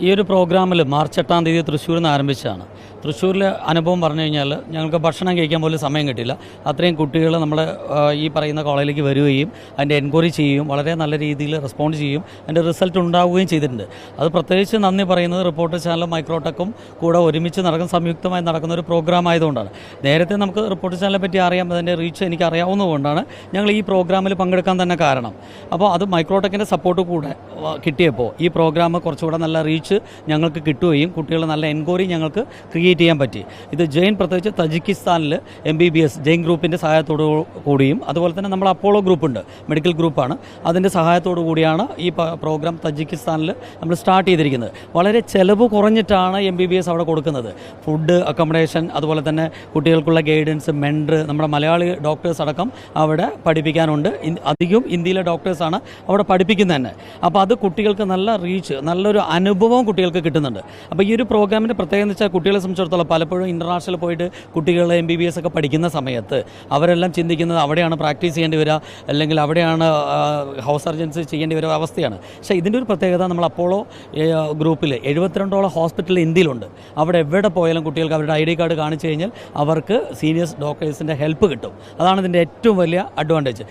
ഈ ഒരു പ്രോഗ്രാമിൽ മാർച്ച് 8-ാം തീയതി തൃശ്ശൂരിൽ നിന്ന് ആരംഭിച്ചതാണ്. തൃശ്ശൂരിലെ അനുഭവം പറഞ്ഞു കഴിഞ്ഞാൽ ഞങ്ങൾക്ക് ഭക്ഷണം കഴിക്കാൻ പോലും സമയം കിട്ടില്ല. അത്രയും കുട്ടികൾ നമ്മുടെ ഈ പറയുന്ന കോളേജിലേക്ക് വരികയും അതിൻ്റെ എൻക്വയറി ചെയ്യുകയും വളരെ നല്ല രീതിയിൽ റെസ്പോണ്ട് ചെയ്യും, അതിൻ്റെ റിസൾട്ട് ഉണ്ടാവുകയും ചെയ്തിട്ടുണ്ട്. അത് പ്രത്യേകിച്ച് നന്ദി പറയുന്നത് റിപ്പോർട്ടർ ചാനലും മൈക്രോടെക്കും കൂടെ ഒരുമിച്ച് സംയുക്തമായി നടക്കുന്ന ഒരു പ്രോഗ്രാം ആയതുകൊണ്ടാണ്. നേരത്തെ നമുക്ക് റിപ്പോർട്ടർ ചാനലിനെ പറ്റി അറിയാം, അതിൻ്റെ റീച്ച് എനിക്ക് അറിയാവുന്നതുകൊണ്ടാണ് ഞങ്ങൾ ഈ പ്രോഗ്രാമിൽ പങ്കെടുക്കാൻ തന്നെ കാരണം. അപ്പോൾ അത് മൈക്രോടെക്കിൻ്റെ സപ്പോർട്ട് കൂടെ കിട്ടിയപ്പോൾ ഈ പ്രോഗ്രാം കുറച്ചുകൂടെ നല്ല റീച്ച് ഞങ്ങൾക്ക് കിട്ടുകയും കുട്ടികൾ നല്ല എൻക്വയറി ഞങ്ങൾക്ക് ക്രിയേറ്റ് ചെയ്യാൻ പറ്റി. ഇത് ജെയിൻ പ്രത്യേകിച്ച് തജിക്കിസ്ഥാനിൽ MBBS ജെയിൻ ഗ്രൂപ്പിൻ്റെ സഹായത്തോടു കൂടിയും അതുപോലെ തന്നെ നമ്മൾ അപ്പോളോ ഗ്രൂപ്പുണ്ട്, മെഡിക്കൽ ഗ്രൂപ്പാണ്, അതിൻ്റെ സഹായത്തോടു കൂടിയാണ് ഈ പ്രോഗ്രാം തജിക്കിസ്ഥാനിൽ നമ്മൾ സ്റ്റാർട്ട് ചെയ്തിരിക്കുന്നത്. വളരെ ചിലവ് കുറഞ്ഞിട്ടാണ് MBBS അവിടെ കൊടുക്കുന്നത്. ഫുഡ്, അക്കോമഡേഷൻ, അതുപോലെ തന്നെ കുട്ടികൾക്കുള്ള ഗൈഡൻസ്, മെൻറ്റർ, നമ്മുടെ മലയാളി ഡോക്ടേഴ്സ് അടക്കം അവിടെ പഠിപ്പിക്കാനുണ്ട്. അധികവും ഇന്ത്യയിലെ ഡോക്ടേഴ്സാണ് അവിടെ പഠിപ്പിക്കുന്നത് തന്നെ. അപ്പോൾ അത് കുട്ടികൾക്ക് നല്ല റീച്ച്, നല്ലൊരു അനുഭവം കുട്ടികൾക്ക് കിട്ടുന്നുണ്ട്. അപ്പോൾ ഈ ഒരു പ്രോഗ്രാമിൻ്റെ പ്രത്യേകത എന്ന് വെച്ചാൽ കുട്ടികളെ സംബന്ധിച്ചിടത്തോളം പലപ്പോഴും ഇൻ്റർനാഷണൽ പോയിട്ട് കുട്ടികൾ MBBS ഒക്കെ പഠിക്കുന്ന സമയത്ത് അവരെല്ലാം ചിന്തിക്കുന്നത് അവിടെയാണ് പ്രാക്ടീസ് ചെയ്യേണ്ടി വരിക, അല്ലെങ്കിൽ അവിടെയാണ് ഹൗസ് സർജൻസി ചെയ്യേണ്ടി വരുന്ന അവസ്ഥയാണ്. പക്ഷേ ഇതിൻ്റെ ഒരു പ്രത്യേകത, നമ്മൾ അപ്പോളോ ഗ്രൂപ്പിൽ 72ഓളം ഹോസ്പിറ്റൽ ഇന്ത്യയിലുണ്ട്. അവിടെ എവിടെ പോയാലും കുട്ടികൾക്ക് അവരുടെ ID കാർഡ് കാണിച്ചു കഴിഞ്ഞാൽ അവർക്ക് സീനിയേഴ്സ് ഡോക്ടേഴ്സിൻ്റെ ഹെൽപ്പ് കിട്ടും. അതാണ് ഇതിൻ്റെ ഏറ്റവും വലിയ അഡ്വാൻറ്റേജ്.